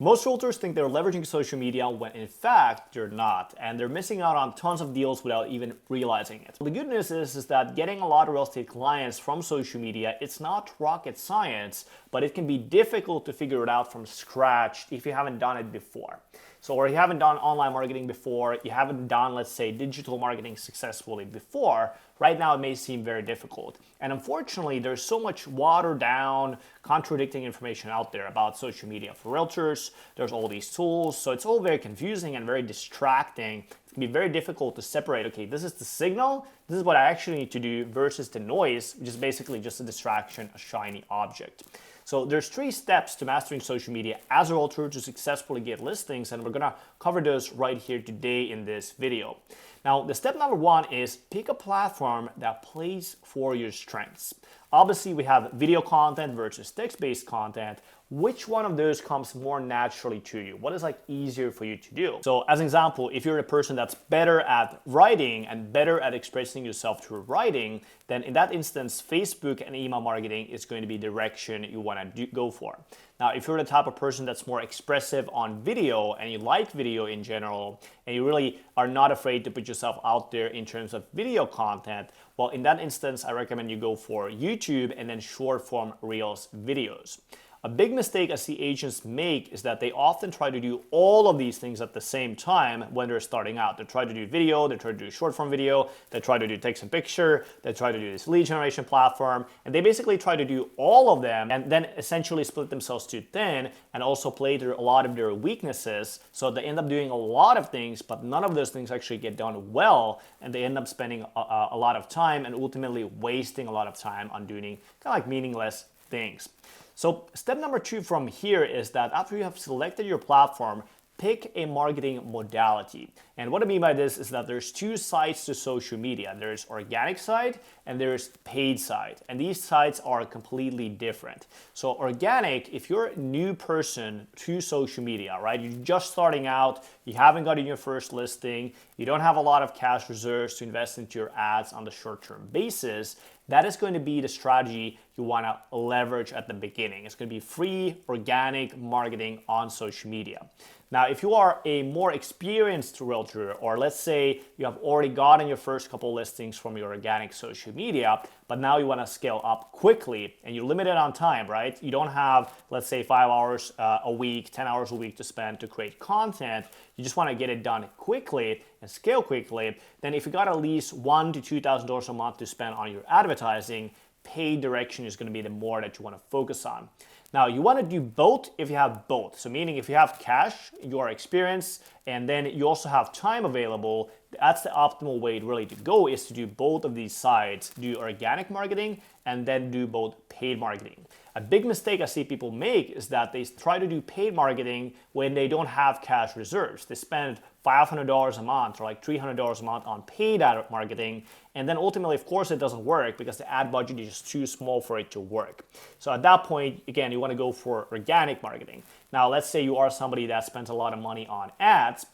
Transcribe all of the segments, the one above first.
Most realtors think they're leveraging social media when in fact they're not, and they're missing out on tons of deals without even realizing it. The good news is that getting a lot of real estate clients from social media, it's not rocket science, but it can be difficult to figure it out from scratch if you haven't done it before. Or you haven't done online marketing before, you haven't done, let's say, digital marketing successfully before. Right now, it may seem very difficult. And unfortunately, there's so much watered down, contradicting information out there about social media for realtors. There's all these tools, so it's all very confusing and very distracting. It can be very difficult to separate, okay, this is the signal, this is what I actually need to do versus the noise, which is basically just a distraction, a shiny object. So there's 3 steps to mastering social media as a realtor to successfully get listings, and we're gonna cover those right here today in this video. Now, the step number 1 is pick a platform that plays for your strengths. Obviously, we have video content versus text-based content. Which one of those comes more naturally to you? What is easier for you to do? So as an example, if you're a person that's better at writing and better at expressing yourself through writing, then in that instance, Facebook and email marketing is going to be the direction you want to go for. Now, if you're the type of person that's more expressive on video and you like video in general, and you really are not afraid to put yourself out there in terms of video content, well, in that instance, I recommend you go for YouTube and then short form Reels videos. A big mistake I see agents make is that they often try to do all of these things at the same time when they're starting out. They try to do video, they try to do short form video, they try to do text and picture, they try to do this lead generation platform, and they basically try to do all of them and then essentially split themselves too thin and also play through a lot of their weaknesses. So they end up doing a lot of things, but none of those things actually get done well, and they end up spending a lot of time and ultimately wasting a lot of time on doing kind of meaningless things. So step number 2 from here is that after you have selected your platform, pick a marketing modality. And what I mean by this is that there's 2 sides to social media. There's organic side and there's paid side. And these sides are completely different. So organic, if you're a new person to social media, right? You're just starting out, you haven't gotten your first listing, you don't have a lot of cash reserves to invest into your ads on the short-term basis, that is going to be the strategy you want to leverage at the beginning. It's going to be free, organic marketing on social media. Now, if you are a more experienced realtor, or let's say you have already gotten your first couple listings from your organic social media, but now you want to scale up quickly and you're limited on time, right? You don't have, let's say, 5 hours a week, 10 hours a week to spend to create content. You just want to get it done quickly and scale quickly. Then if you got at least $1,000 to $2,000 a month to spend on your advertising, paid direction is going to be the more that you want to focus on. Now, you want to do both if you have both. So meaning if you have cash, you are experienced, and then you also have time available, that's the optimal way really to go, is to do both of these sides. Do organic marketing and then do both paid marketing. A big mistake I see people make is that they try to do paid marketing when they don't have cash reserves. They spend $500 a month or $300 a month on paid ad marketing, and then ultimately, of course, it doesn't work because the ad budget is just too small for it to work. So at that point, again, you want to go for organic marketing. Now, let's say you are somebody that spends a lot of money on ads,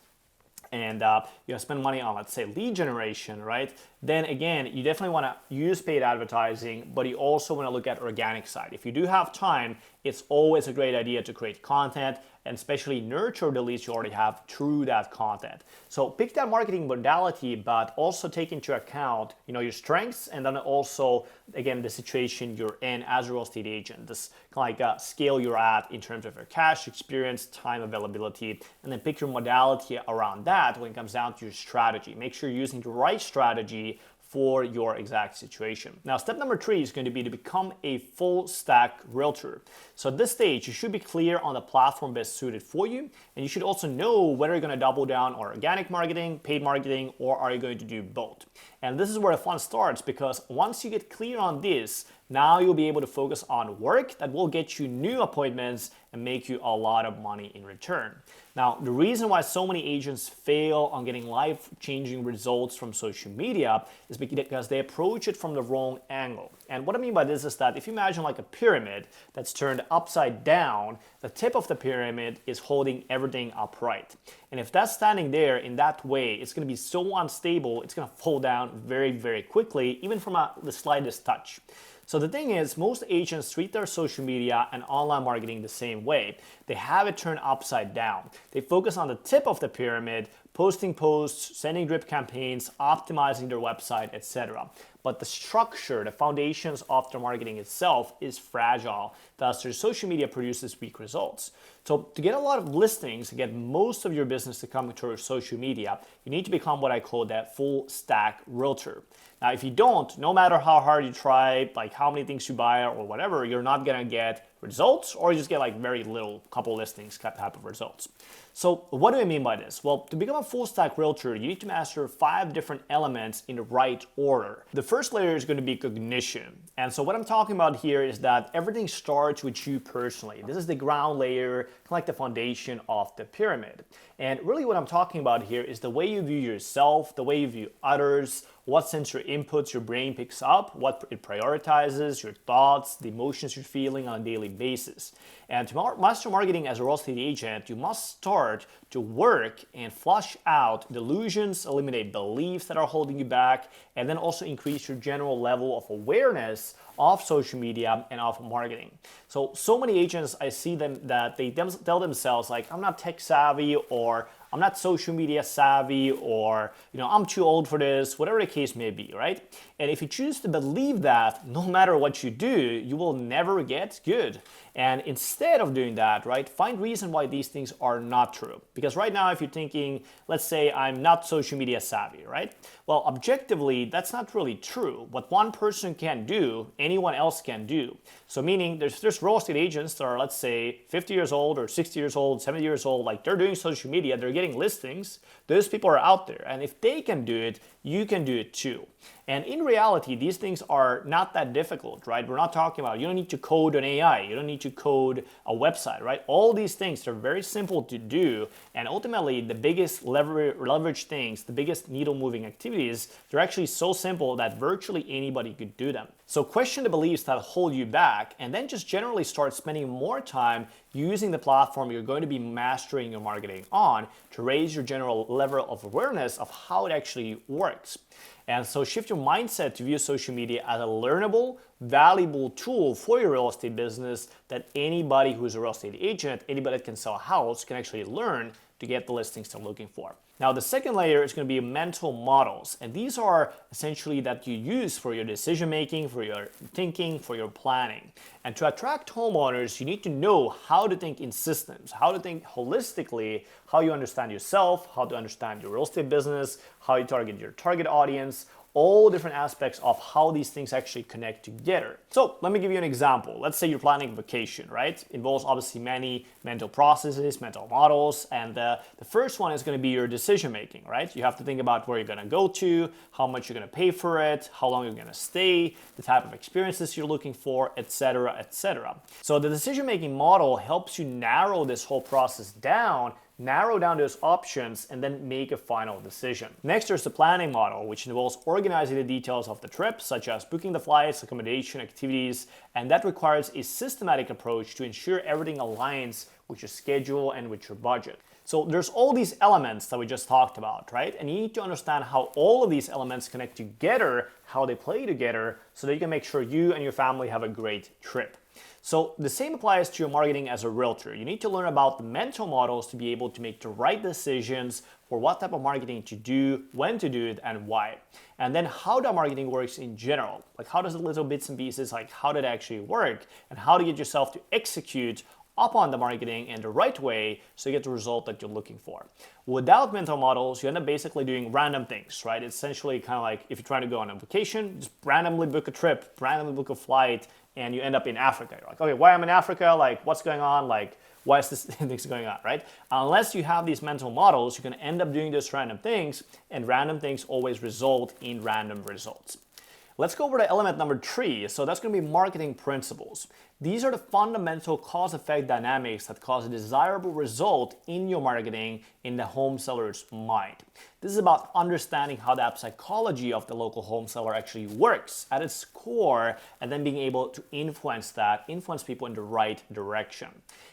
and you spend money on, let's say, lead generation, right? Then again, you definitely want to use paid advertising, but you also want to look at organic side. If you do have time, it's always a great idea to create content and especially nurture the leads you already have through that content. So pick that marketing modality, but also take into account, your strengths, and then also, again, the situation you're in as a real estate agent. This kind of scale you're at in terms of your cash, experience, time availability, and then pick your modality around that when it comes down to your strategy. Make sure you're using the right strategy for your exact situation. Now, step number 3 is going to be to become a full stack realtor. So at this stage, you should be clear on the platform best suited for you, and you should also know whether you're going to double down on organic marketing, paid marketing, or are you going to do both. And this is where the fun starts, because once you get clear on this, now you'll be able to focus on work that will get you new appointments and make you a lot of money in return. Now, the reason why so many agents fail on getting life-changing results from social media is because they approach it from the wrong angle. And what I mean by this is that if you imagine like a pyramid that's turned upside down, the tip of the pyramid is holding everything upright. And if that's standing there in that way, it's going to be so unstable, it's going to fall down very, very quickly, even from the slightest touch. So the thing is, most agents treat their social media and online marketing the same way. They have it turned upside down. They focus on the tip of the pyramid, posting posts, sending drip campaigns, optimizing their website, etc. But the structure, the foundations of their marketing itself is fragile. Thus, their social media produces weak results. So to get a lot of listings, to get most of your business to come through social media, you need to become what I call that full stack realtor. Now, if you don't, no matter how hard you try, like how many things you buy or whatever, you're not gonna get results, or you just get like very little, couple listings type of results. So what do I mean by this? Well, to become a full stack realtor, you need to master 5 different elements in the right order. The first layer is going to be cognition. And so what I'm talking about here is that everything starts with you personally. This is the ground layer, kind of like the foundation of the pyramid. And really what I'm talking about here is the way you view yourself, the way you view others, what sensory inputs your brain picks up, what it prioritizes, your thoughts, the emotions you're feeling on a daily basis. And to master marketing as a real estate agent, you must start to work and flush out delusions, eliminate beliefs that are holding you back, and then also increase your general level of awareness of social media and of marketing. So many agents, I see them that they tell themselves like, I'm not tech savvy, or I'm not social media savvy, or I'm too old for this, whatever the case may be, right? And if you choose to believe that, no matter what you do, you will never get good. And instead of doing that, right, find reason why these things are not true. Because right now, if you're thinking, let's say I'm not social media savvy, right? Well, objectively, that's not really true. What one person can do, anyone else can do. So meaning there's real estate agents that are, let's say, 50 years old or 60 years old, 70 years old, like they're doing social media, they're getting listings. Those people are out there. And if they can do it, you can do it too. And in reality, these things are not that difficult, right? We're not talking about, you don't need to code an AI, you don't need to code a website, right? All these things are very simple to do. And ultimately, the biggest leverage things, the biggest needle moving activities, they're actually so simple that virtually anybody could do them. So question the beliefs that hold you back, and then just generally start spending more time using the platform you're going to be mastering your marketing on to raise your general level of awareness of how it actually works. And so shift your mindset to view social media as a learnable, valuable tool for your real estate business that anybody who's a real estate agent, anybody that can sell a house, can actually learn to get the listings they're looking for. Now, the second layer is going to be mental models, and these are essentially that you use for your decision making, for your thinking, for your planning. And to attract homeowners, you need to know how to think in systems, how to think holistically, how you understand yourself, how to understand your real estate business, how you target your target audience, all different aspects of how these things actually connect together. So let me give you an example. Let's say you're planning a vacation, right? Involves obviously many mental processes, mental models, and the first one is going to be your decision making, right? You have to think about where you're going to go to, how much you're going to pay for it, how long you're going to stay, the type of experiences you're looking for, etc., etc. So the decision making model helps you narrow this whole process down, narrow down those options, and then make a final decision. Next, there's the planning model, which involves organizing the details of the trip, such as booking the flights, accommodation, activities, and that requires a systematic approach to ensure everything aligns with your schedule and with your budget. So there's all these elements that we just talked about, right? And you need to understand how all of these elements connect together, how they play together, so that you can make sure you and your family have a great trip. So the same applies to your marketing as a realtor. You need to learn about the mental models to be able to make the right decisions for what type of marketing to do, when to do it, and why. And then how the marketing works in general. Like how does the little bits and pieces, like how did it actually work, and how to get yourself to execute upon the marketing in the right way so you get the result that you're looking for. Without mental models, you end up basically doing random things, right? It's essentially kind of like if you're trying to go on a vacation, just randomly book a trip, randomly book a flight, and you end up in Africa. You're like, okay, why am I in Africa? Like, what's going on? Like, why is this things going on, right? Unless you have these mental models, you're gonna end up doing those random things, and random things always result in random results. Let's go over to element number 3. So that's going to be marketing principles. These are the fundamental cause-effect dynamics that cause a desirable result in your marketing in the home seller's mind. This is about understanding how the app psychology of the local home seller actually works at its core, and then being able to influence people in the right direction.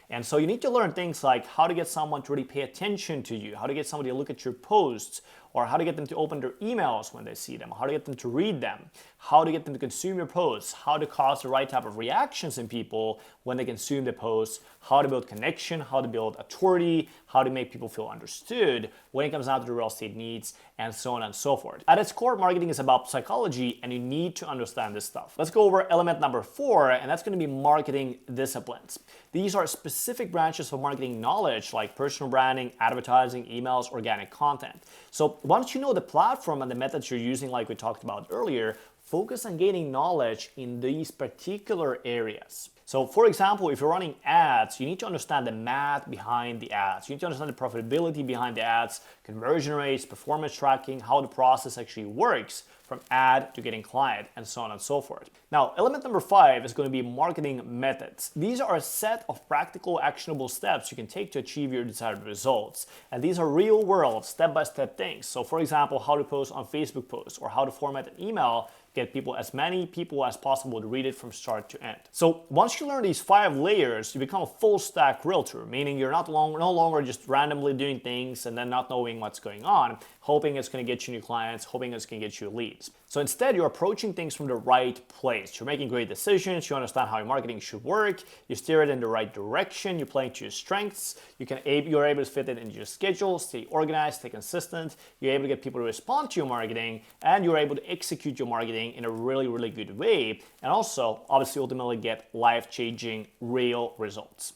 And so you need to learn things like how to get someone to really pay attention to you, how to get somebody to look at your posts, or how to get them to open their emails when they see them, how to get them to read them, how to get them to consume your posts, how to cause the right type of reactions in people when they consume the posts, how to build connection, how to build authority, how to make people feel understood when it comes down to the real estate needs, and so on and so forth. At its core, marketing is about psychology, and you need to understand this stuff. Let's go over element number 4, and that's going to be marketing disciplines. These are specific branches of marketing knowledge like personal branding, advertising, emails, organic content. So once you know the platform and the methods you're using, like we talked about earlier, focus on gaining knowledge in these particular areas. So for example, if you're running ads, you need to understand the math behind the ads. You need to understand the profitability behind the ads, conversion rates, performance tracking, how the process actually works from ad to getting client, and so on and so forth. Now, element number 5 is going to be marketing methods. These are a set of practical, actionable steps you can take to achieve your desired results. And these are real world, step-by-step things. So for example, how to post on Facebook posts, or how to format an email, get as many people as possible to read it from start to end. So once you learn these 5 layers, you become a full stack realtor, meaning you're no longer just randomly doing things and then not knowing what's going on, hoping it's going to get you new clients, hoping it's going to get you leads. So instead, you're approaching things from the right place. You're making great decisions. You understand how your marketing should work. You steer it in the right direction. You're playing to your strengths. You're able to fit it into your schedule, stay organized, stay consistent. You're able to get people to respond to your marketing, and you're able to execute your marketing in a really, really good way. And also, obviously, ultimately get life-changing, real results.